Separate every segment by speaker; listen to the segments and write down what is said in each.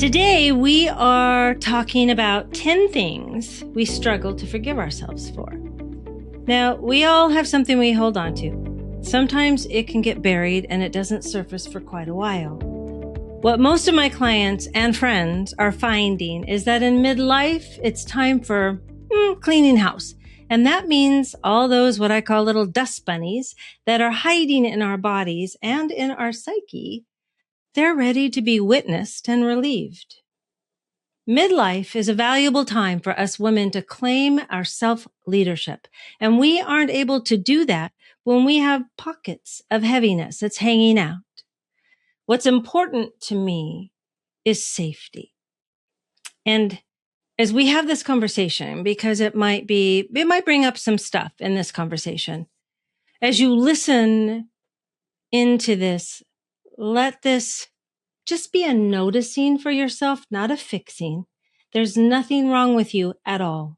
Speaker 1: Today, we are talking about 10 things we struggle to forgive ourselves for. Now, we all have something we hold on to. Sometimes it can get buried and it doesn't surface for quite a while. What most of my clients and friends are finding is that in midlife, it's time for cleaning house. And that means all those what I call little dust bunnies that are hiding in our bodies and in our psyche, they're ready to be witnessed and relieved. Midlife is a valuable time for us women to claim our self-leadership, and we aren't able to do that when we have pockets of heaviness that's hanging out. What's important to me is safety. And as we have this conversation, because it might bring up some stuff in this conversation, as you listen into this, let this just be a noticing for yourself, not a fixing. There's nothing wrong with you at all.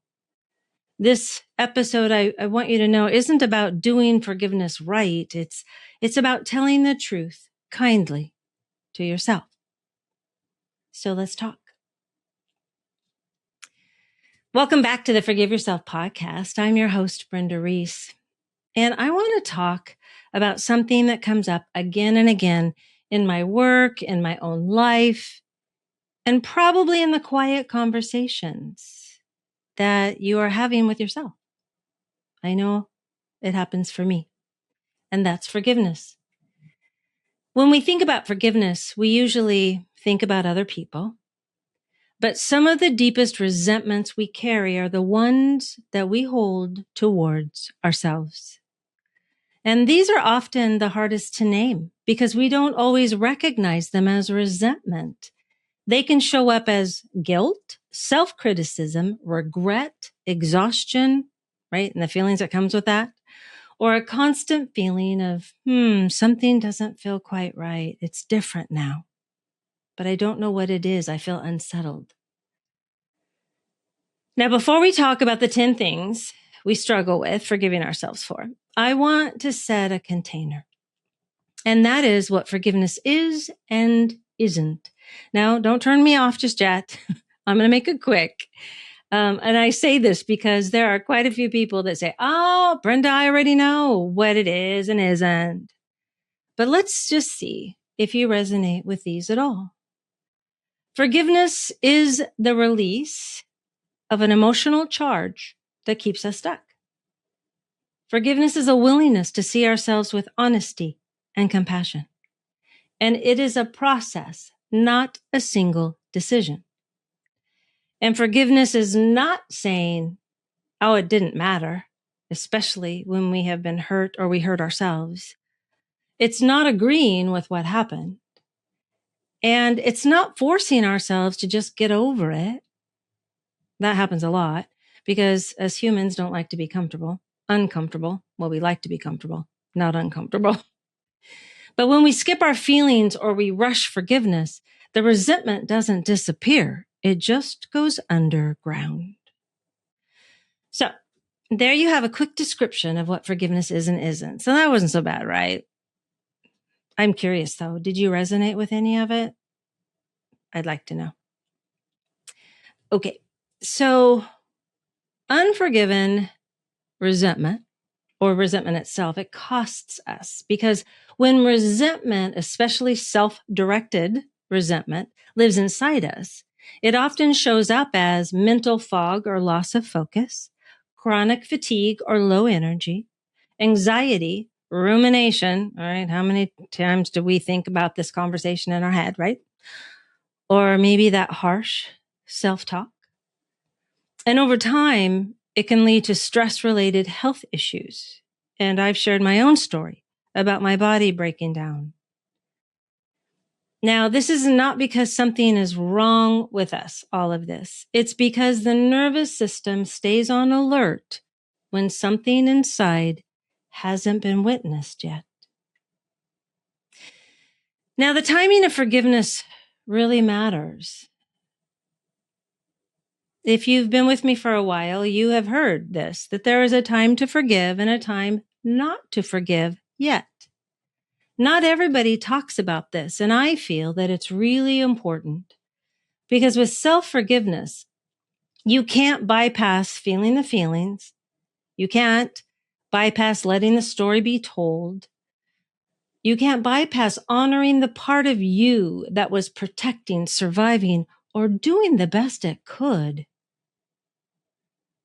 Speaker 1: This episode, I want you to know, isn't about doing forgiveness right. It's about telling the truth kindly to yourself. So let's talk. Welcome back to the Forgive Yourself podcast. I'm your host, Brenda Reese, and I want to talk about something that comes up again and again in my work, in my own life, and probably in the quiet conversations that you are having with yourself. I know it happens for me, and that's forgiveness. When we think about forgiveness, we usually think about other people, but some of the deepest resentments we carry are the ones that we hold towards ourselves. And these are often the hardest to name because we don't always recognize them as resentment. They can show up as guilt, self-criticism, regret, exhaustion, right? And the feelings that comes with that, or a constant feeling of, something doesn't feel quite right. It's different now, but I don't know what it is. I feel unsettled. Now, before we talk about the 10 things we struggle with forgiving ourselves for, I want to set a container. And that is what forgiveness is and isn't. Now, don't turn me off just yet. I'm going to make it quick. And I say this because there are quite a few people that say, oh, Brenda, I already know what it is and isn't. But let's just see if you resonate with these at all. Forgiveness is the release of an emotional charge that keeps us stuck. Forgiveness is a willingness to see ourselves with honesty and compassion. And it is a process, not a single decision. And forgiveness is not saying, oh, it didn't matter, especially when we have been hurt or we hurt ourselves. It's not agreeing with what happened. And it's not forcing ourselves to just get over it. That happens a lot because as humans don't like to be uncomfortable. Well, we like to be comfortable, not uncomfortable. But when we skip our feelings or we rush forgiveness, the resentment doesn't disappear. It just goes underground. So there you have a quick description of what forgiveness is and isn't. So that wasn't so bad, right? I'm curious though. Did you resonate with any of it? I'd like to know. Okay. So unforgiven resentment or resentment itself, it costs us because when resentment, especially self-directed resentment, lives inside us, it often shows up as mental fog or loss of focus, chronic fatigue or low energy, anxiety, rumination. All right. How many times do we think about this conversation in our head, right? Or maybe that harsh self-talk. And over time, it can lead to stress-related health issues. And I've shared my own story about my body breaking down. Now, this is not because something is wrong with us, all of this. It's because the nervous system stays on alert when something inside hasn't been witnessed yet. Now, the timing of forgiveness really matters. If you've been with me for a while, you have heard this, that there is a time to forgive and a time not to forgive yet. Not everybody talks about this, and I feel that it's really important. Because with self-forgiveness, you can't bypass feeling the feelings. You can't bypass letting the story be told. You can't bypass honoring the part of you that was protecting, surviving, or doing the best it could.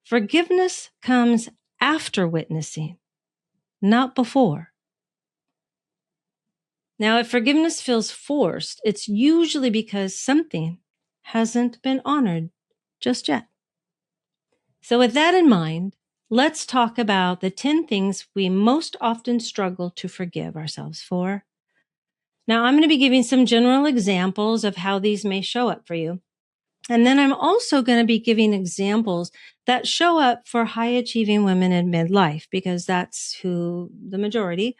Speaker 1: Forgiveness comes after witnessing, not before. Now, if forgiveness feels forced, it's usually because something hasn't been honored just yet. So with that in mind, let's talk about the 10 things we most often struggle to forgive ourselves for. Now, I'm going to be giving some general examples of how these may show up for you. And then I'm also going to be giving examples that show up for high achieving women in midlife, because that's who the majority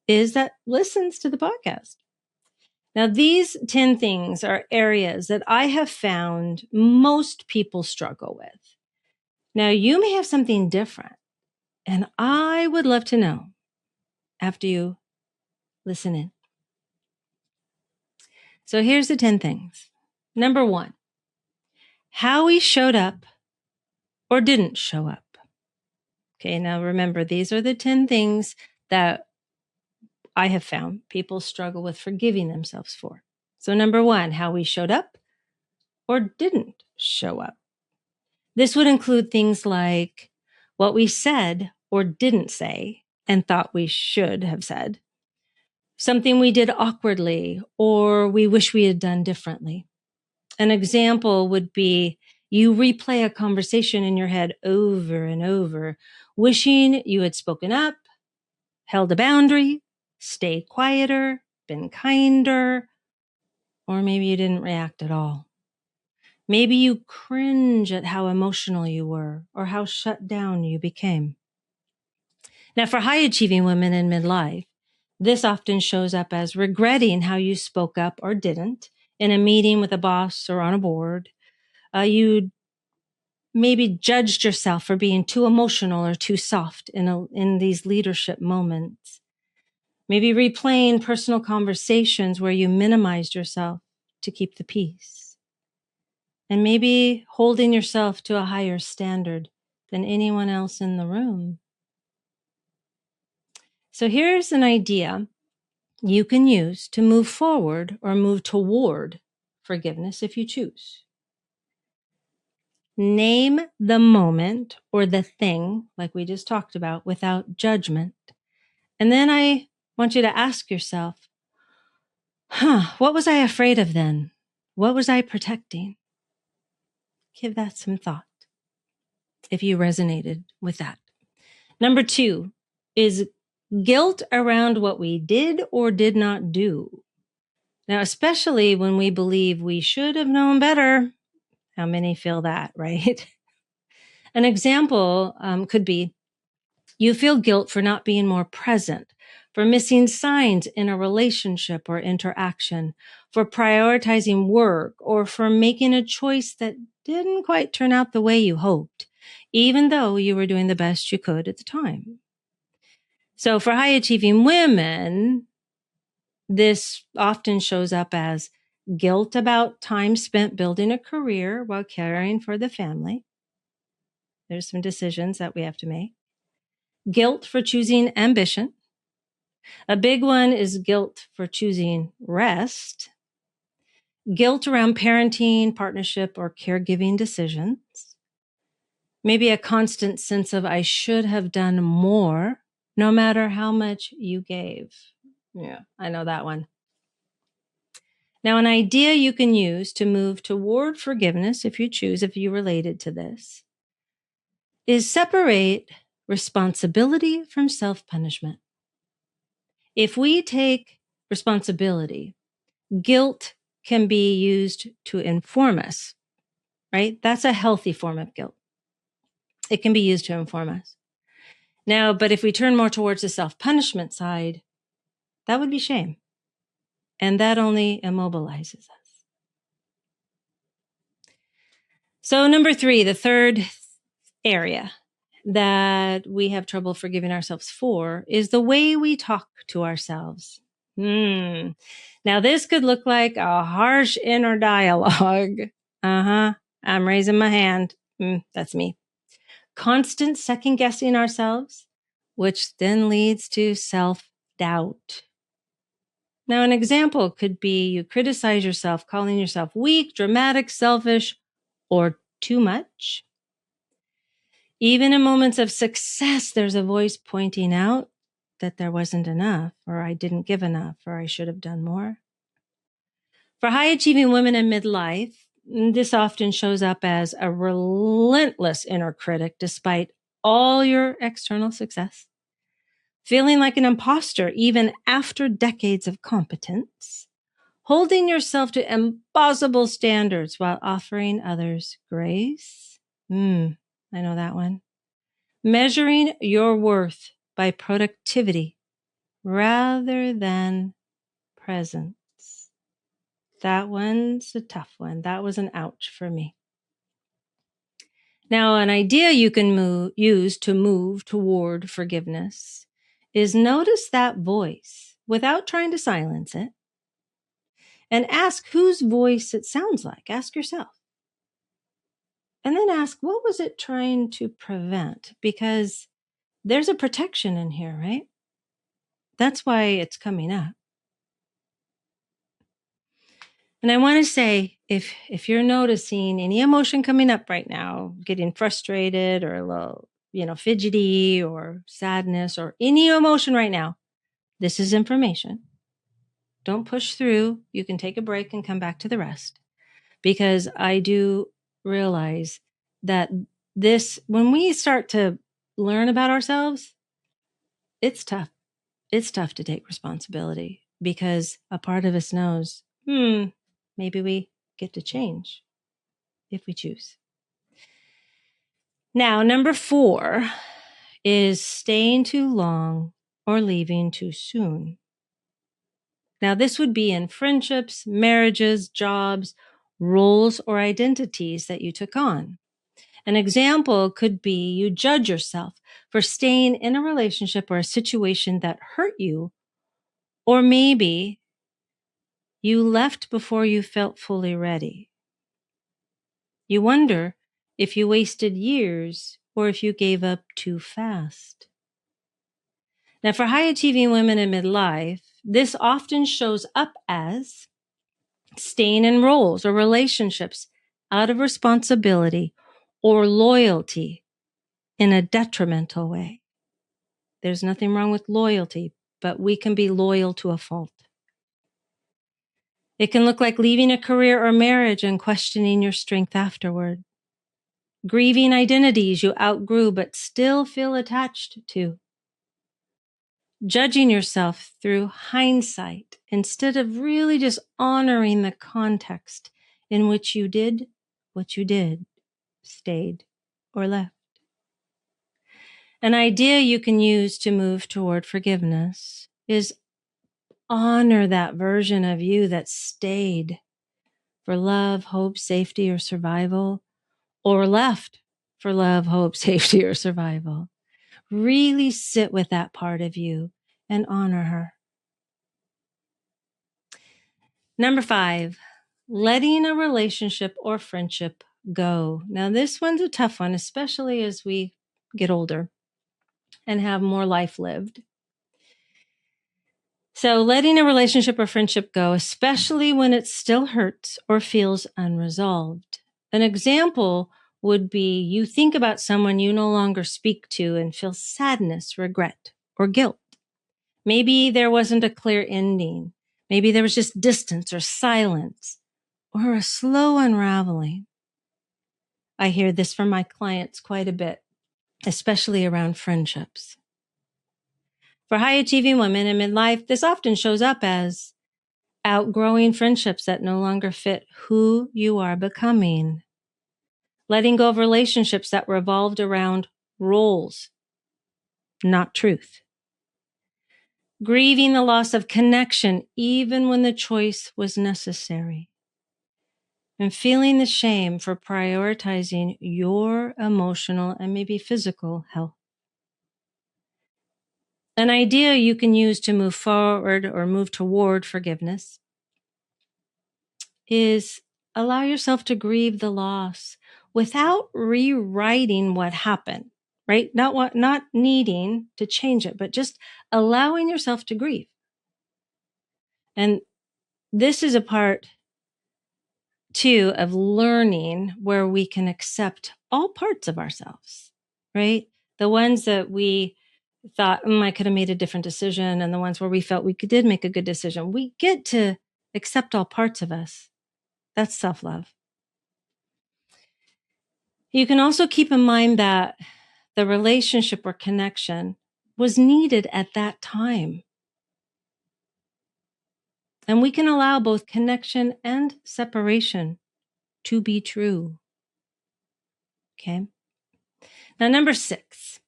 Speaker 1: is that listens to the podcast. Now, these 10 things are areas that I have found most people struggle with. Now, you may have something different, and I would love to know after you listen in. So here's the 10 things. Number 1, how we showed up or didn't show up. Okay, now remember, these are the 10 things that I have found people struggle with forgiving themselves for. So number 1, how we showed up or didn't show up. This would include things like what we said or didn't say and thought we should have said, something we did awkwardly or we wish we had done differently. An example would be you replay a conversation in your head over and over, wishing you had spoken up, held a boundary, stayed quieter, been kinder, or maybe you didn't react at all. Maybe you cringe at how emotional you were or how shut down you became. Now, for high achieving women in midlife, this often shows up as regretting how you spoke up or didn't in a meeting with a boss or on a board. You maybe judged yourself for being too emotional or too soft in these leadership moments. Maybe replaying personal conversations where you minimized yourself to keep the peace. And maybe holding yourself to a higher standard than anyone else in the room. So here's an idea you can use to move forward or move toward forgiveness if you choose. Name the moment or the thing, like we just talked about, without judgment. And then I want you to ask yourself, what was I afraid of then? What was I protecting? Give that some thought if you resonated with that. Number 2 is guilt around what we did or did not do. Now, especially when we believe we should have known better. How many feel that, right? An example could be you feel guilt for not being more present, for missing signs in a relationship or interaction, for prioritizing work, or for making a choice that didn't quite turn out the way you hoped, even though you were doing the best you could at the time. So for high achieving women, this often shows up as guilt about time spent building a career while caring for the family. There's some decisions that we have to make. Guilt for choosing ambition. A big one is guilt for choosing rest. Guilt around parenting, partnership, or caregiving decisions. Maybe a constant sense of I should have done more, no matter how much you gave. Yeah, I know that one. Now, an idea you can use to move toward forgiveness, if you choose, if you related to this, is separate responsibility from self-punishment. If we take responsibility, guilt can be used to inform us, right? That's a healthy form of guilt. It can be used to inform us. Now, but if we turn more towards the self-punishment side, that would be shame. And that only immobilizes us. So number 3, the third area that we have trouble forgiving ourselves for is the way we talk to ourselves. Now, this could look like a harsh inner dialogue. I'm raising my hand. That's me. Constant second guessing ourselves, which then leads to self-doubt. Now, an example could be you criticize yourself, calling yourself weak, dramatic, selfish, or too much. Even in moments of success, there's a voice pointing out that there wasn't enough, or I didn't give enough, or I should have done more. For high achieving women in midlife, this often shows up as a relentless inner critic despite all your external success. Feeling like an imposter even after decades of competence. Holding yourself to impossible standards while offering others grace. I know that one. Measuring your worth by productivity rather than presence. That one's a tough one. That was an ouch for me. Now, an idea you can use to move toward forgiveness is notice that voice without trying to silence it and ask whose voice it sounds like. Ask yourself. And then ask, what was it trying to prevent? Because there's a protection in here, right? That's why it's coming up. And I want to say, if you're noticing any emotion coming up right now, getting frustrated or a little, fidgety or sadness or any emotion right now, this is information. Don't push through. You can take a break and come back to the rest. Because I do realize that when we start to learn about ourselves, it's tough. It's tough to take responsibility because a part of us knows, maybe we get to change if we choose. Now, number 4 is staying too long or leaving too soon. Now, this would be in friendships, marriages, jobs, roles, or identities that you took on. An example could be you judge yourself for staying in a relationship or a situation that hurt you, or maybe you left before you felt fully ready. You wonder if you wasted years or if you gave up too fast. Now, for high achieving women in midlife, this often shows up as staying in roles or relationships out of responsibility or loyalty in a detrimental way. There's nothing wrong with loyalty, but we can be loyal to a fault. It can look like leaving a career or marriage and questioning your strength afterward. Grieving identities you outgrew but still feel attached to. Judging yourself through hindsight instead of really just honoring the context in which you did what you did, stayed, or left. An idea you can use to move toward forgiveness is honor that version of you that stayed for love, hope, safety, or survival, or left for love, hope, safety, or survival. Really sit with that part of you and honor her. Number 5, letting a relationship or friendship go. Now, this one's a tough one, especially as we get older and have more life lived. So letting a relationship or friendship go, especially when it still hurts or feels unresolved. An example would be you think about someone you no longer speak to and feel sadness, regret, or guilt. Maybe there wasn't a clear ending. Maybe there was just distance or silence or a slow unraveling. I hear this from my clients quite a bit, especially around friendships. For high achieving women in midlife, this often shows up as outgrowing friendships that no longer fit who you are becoming. Letting go of relationships that revolved around roles, not truth. Grieving the loss of connection even when the choice was necessary. And feeling the shame for prioritizing your emotional and maybe physical health. An idea you can use to move forward or move toward forgiveness is allow yourself to grieve the loss without rewriting what happened, right? Not needing to change it, but just allowing yourself to grieve. And this is a part too of learning where we can accept all parts of ourselves, right? The ones that we thought, I could have made a different decision, and the ones where we felt we did make a good decision. We get to accept all parts of us. That's self-love. You can also keep in mind that the relationship or connection was needed at that time. And we can allow both connection and separation to be true. Okay. Now, number 6,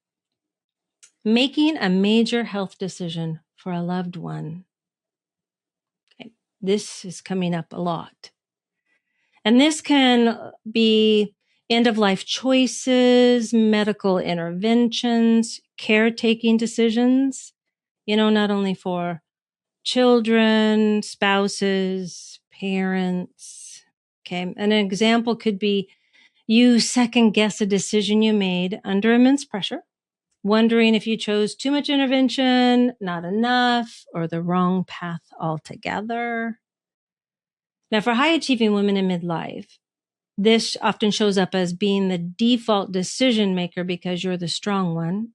Speaker 1: making a major health decision for a loved one. Okay. This is coming up a lot. And this can be end of life choices, medical interventions, caretaking decisions, not only for children, spouses, parents. Okay. An example could be you second guess a decision you made under immense pressure, wondering if you chose too much intervention, not enough, or the wrong path altogether. Now, for high achieving women in midlife, this often shows up as being the default decision maker because you're the strong one,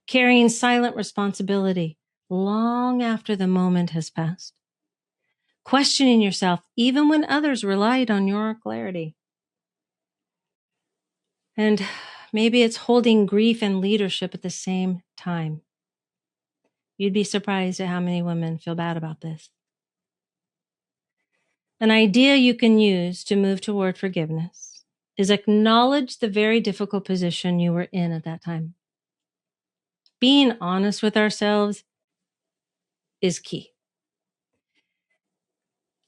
Speaker 1: carrying silent responsibility long after the moment has passed, questioning yourself even when others relied on your clarity. And maybe it's holding grief and leadership at the same time. You'd be surprised at how many women feel bad about this. An idea you can use to move toward forgiveness is acknowledge the very difficult position you were in at that time. Being honest with ourselves is key.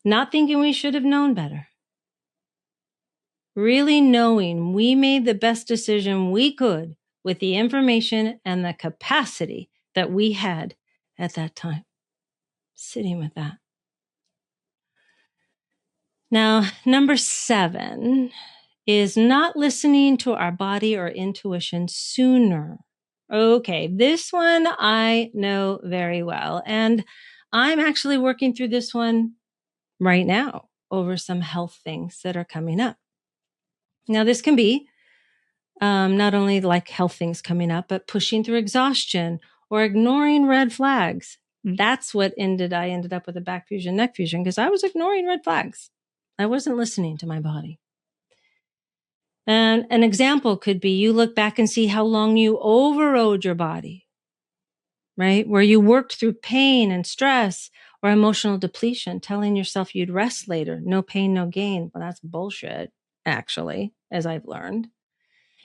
Speaker 1: Not thinking we should have known better. Really knowing we made the best decision we could with the information and the capacity that we had at that time. Sitting with that. Now, number 7 is not listening to our body or intuition sooner. Okay, this one I know very well. And I'm actually working through this one right now over some health things that are coming up. Now, this can be not only like health things coming up, but pushing through exhaustion or ignoring red flags. That's what I ended up with a back fusion, neck fusion, because I was ignoring red flags. I wasn't listening to my body. And an example could be you look back and see how long you overrode your body, right? Where you worked through pain and stress or emotional depletion, telling yourself you'd rest later. No pain, no gain. Well, that's bullshit, actually, as I've learned.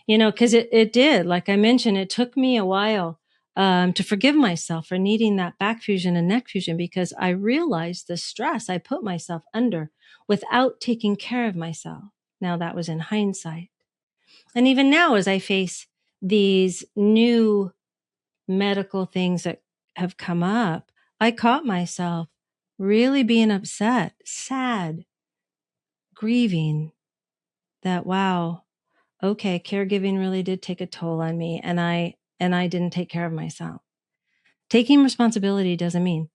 Speaker 1: Because it did. Like I mentioned, it took me a while to forgive myself for needing that back fusion and neck fusion because I realized the stress I put myself under without taking care of myself. Now, that was in hindsight. And even now, as I face these new medical things that have come up, I caught myself really being upset, sad, grieving that, wow, okay, caregiving really did take a toll on me and I didn't take care of myself. Taking responsibility doesn't mean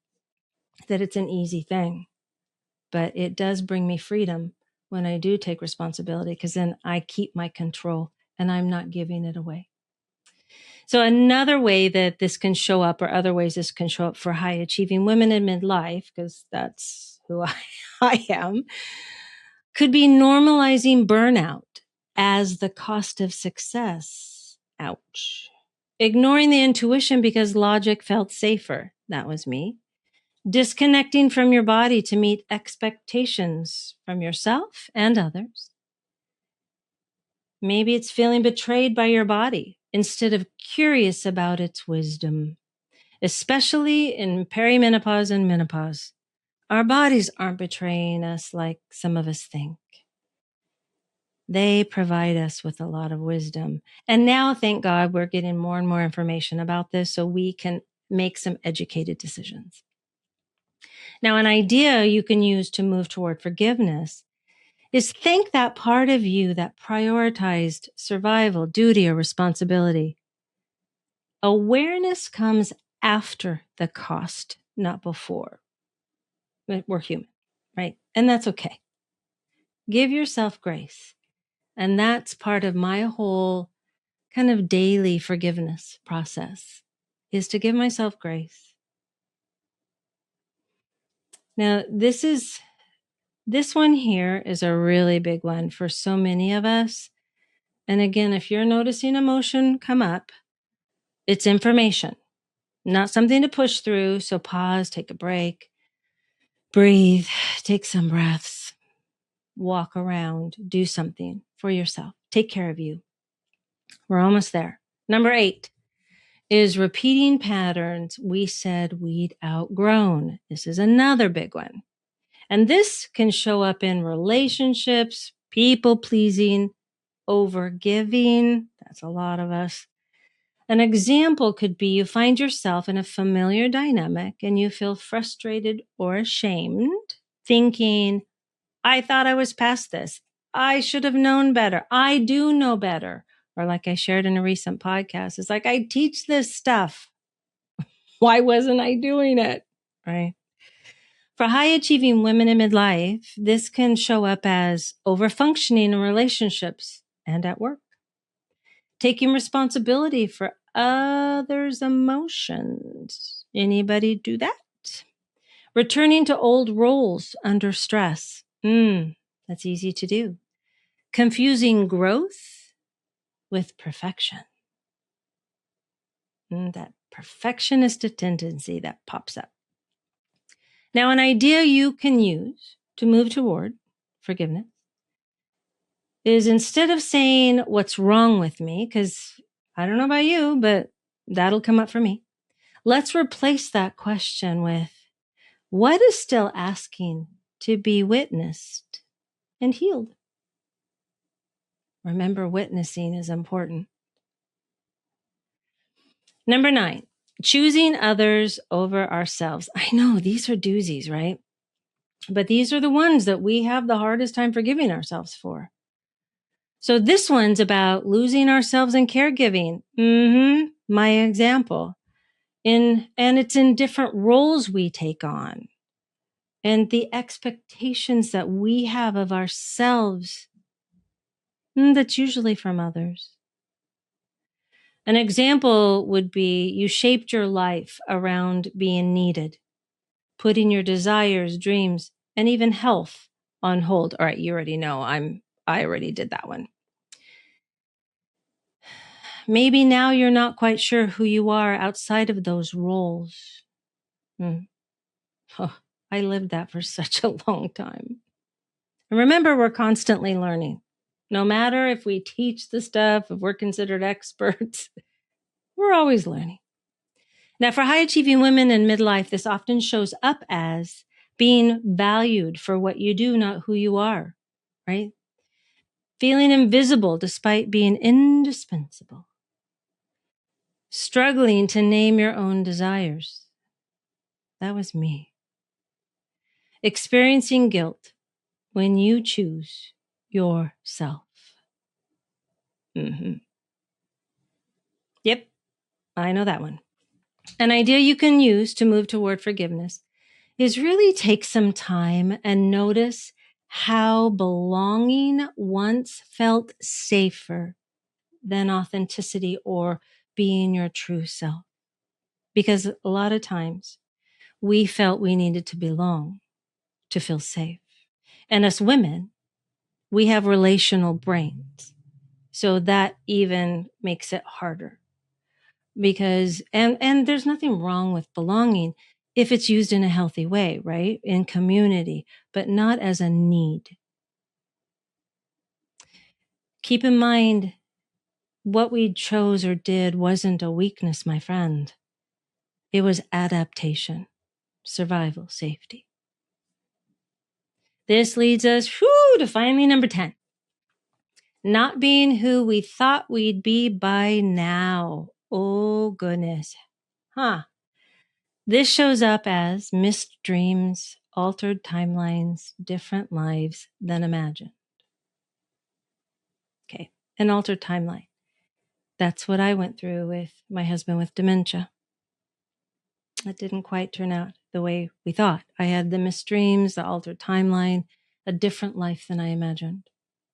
Speaker 1: that it's an easy thing, but it does bring me freedom when I do take responsibility because then I keep my control and I'm not giving it away. So another way that this can show up, or other ways this can show up for high achieving women in midlife, because that's who I am, could be normalizing burnout as the cost of success. Ouch. Ignoring the intuition because logic felt safer. That was me. Disconnecting from your body to meet expectations from yourself and others. Maybe it's feeling betrayed by your body instead of curious about its wisdom, especially in perimenopause and menopause. Our bodies aren't betraying us like some of us think. They provide us with a lot of wisdom. And now, thank God, we're getting more and more information about this so we can make some educated decisions. Now, an idea you can use to move toward forgiveness is thank that part of you that prioritized survival, duty, or responsibility. Awareness comes after the cost, not before. We're human, right? And that's okay. Give yourself grace. And that's part of my whole kind of daily forgiveness process, is to give myself grace. Now, this one here is a really big one for so many of us. And again, if you're noticing emotion come up, it's information, not something to push through. So pause, take a break, breathe, take some breaths, walk around, do something for yourself. Take care of you. We're almost there. Number 8 is repeating patterns we said we'd outgrown. This is another big one. And this can show up in relationships, people pleasing, over giving. That's a lot of us. An example could be you find yourself in a familiar dynamic and you feel frustrated or ashamed, thinking, I thought I was past this. I should have known better. I do know better. Or like I shared in a recent podcast, it's like, I teach this stuff. Why wasn't I doing it? Right? For high achieving women in midlife, this can show up as overfunctioning in relationships and at work. Taking responsibility for others' emotions. Anybody do that? Returning to old roles under stress. That's easy to do. Confusing growth with perfection. That perfectionist tendency that pops up. Now, an idea you can use to move toward forgiveness is, instead of saying, what's wrong with me? Because I don't know about you, but that'll come up for me. Let's replace that question with, what is still asking to be witnessed and healed? Remember, witnessing is important. Number 9, choosing others over ourselves. I know these are doozies, right? But these are the ones that we have the hardest time forgiving ourselves for. So this one's about losing ourselves in caregiving. My example. And it's in different roles we take on, and the expectations that we have of ourselves, that's usually from others. An example would be, you shaped your life around being needed, putting your desires, dreams, and even health on hold. All right, you already know I already did that one. Maybe now you're not quite sure who you are outside of those roles. Oh, I lived that for such a long time. And remember, we're constantly learning. No matter if we teach the stuff, if we're considered experts, we're always learning. Now, for high achieving women in midlife, this often shows up as being valued for what you do, not who you are, right? Feeling invisible despite being indispensable. Struggling to name your own desires. That was me. Experiencing guilt when you choose yourself. Yep, I know that one. An idea you can use to move toward forgiveness is really take some time and notice how belonging once felt safer than authenticity or being your true self. Because a lot of times we felt we needed to belong to feel safe. And as women, we have relational brains. So that even makes it harder. Because, and there's nothing wrong with belonging if it's used in a healthy way, right? In community, but not as a need. Keep in mind, what we chose or did wasn't a weakness, my friend. It was adaptation, survival, safety. This leads us to finally number 10. Not being who we thought we'd be by now. Oh, goodness. This shows up as missed dreams, altered timelines, different lives than imagined. Okay. An altered timeline. That's what I went through with my husband with dementia. It didn't quite turn out the way we thought. I had the missed dreams, the altered timeline, a different life than I imagined.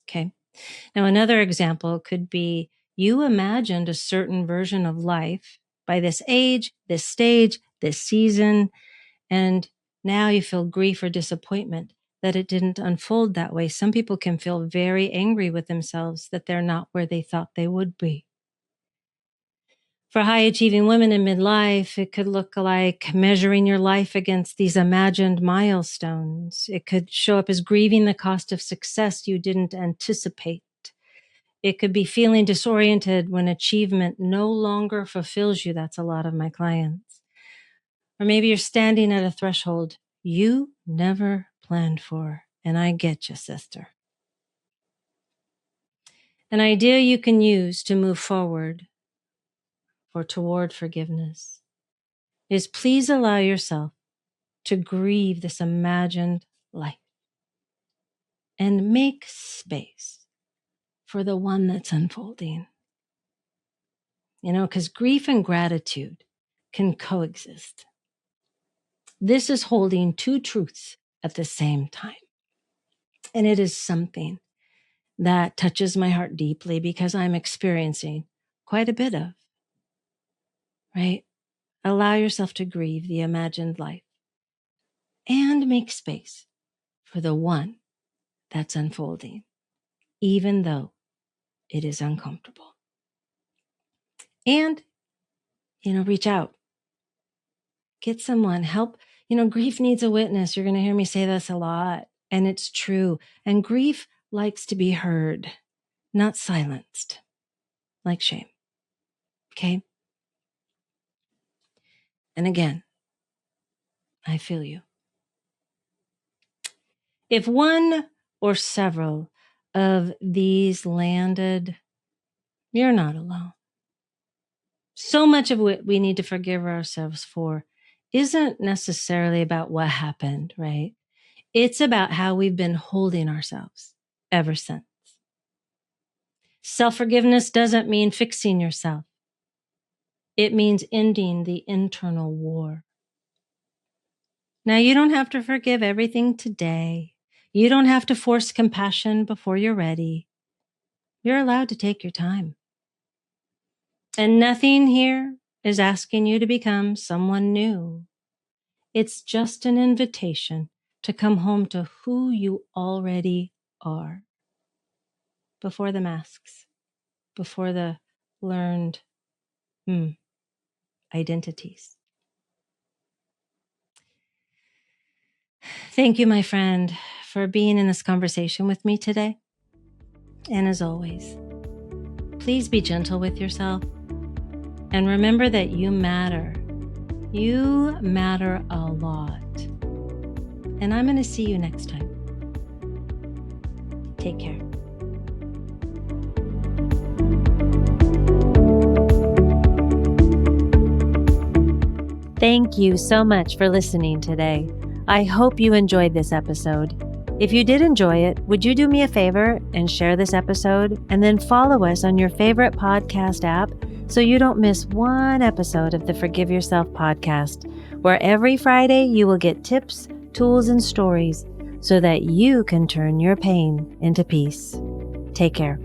Speaker 1: Okay. Now, another example could be you imagined a certain version of life by this age, this stage, this season, and now you feel grief or disappointment that it didn't unfold that way. Some people can feel very angry with themselves that they're not where they thought they would be. For high achieving women in midlife, it could look like measuring your life against these imagined milestones. It could show up as grieving the cost of success you didn't anticipate. It could be feeling disoriented when achievement no longer fulfills you. That's a lot of my clients. Or maybe you're standing at a threshold you never planned for. And I get you, sister. An idea you can use to move forward or toward forgiveness is please allow yourself to grieve this imagined life and make space for the one that's unfolding. Because grief and gratitude can coexist. This is holding two truths at the same time. And it is something that touches my heart deeply because I'm experiencing quite a bit of, right? Allow yourself to grieve the imagined life and make space for the one that's unfolding, even though it is uncomfortable. And, reach out, get someone, help. Grief needs a witness. You're going to hear me say this a lot, and it's true. And grief likes to be heard, not silenced, like shame. Okay? And again, I feel you. If one or several of these landed, you're not alone. So much of what we need to forgive ourselves for isn't necessarily about what happened, right? It's about how we've been holding ourselves ever since. Self-forgiveness doesn't mean fixing yourself. It means ending the internal war. Now, you don't have to forgive everything today. You don't have to force compassion before you're ready. You're allowed to take your time. And nothing here is asking you to become someone new. It's just an invitation to come home to who you already are. Before the masks, before the learned identities. Thank you, my friend, for being in this conversation with me today. And as always, please be gentle with yourself and remember that you matter. You matter a lot. And I'm going to see you next time. Take care. Thank you so much for listening today. I hope you enjoyed this episode. If you did enjoy it, would you do me a favor and share this episode and then follow us on your favorite podcast app so you don't miss one episode of the Forgive Yourself podcast, where every Friday you will get tips, tools, and stories so that you can turn your pain into peace. Take care.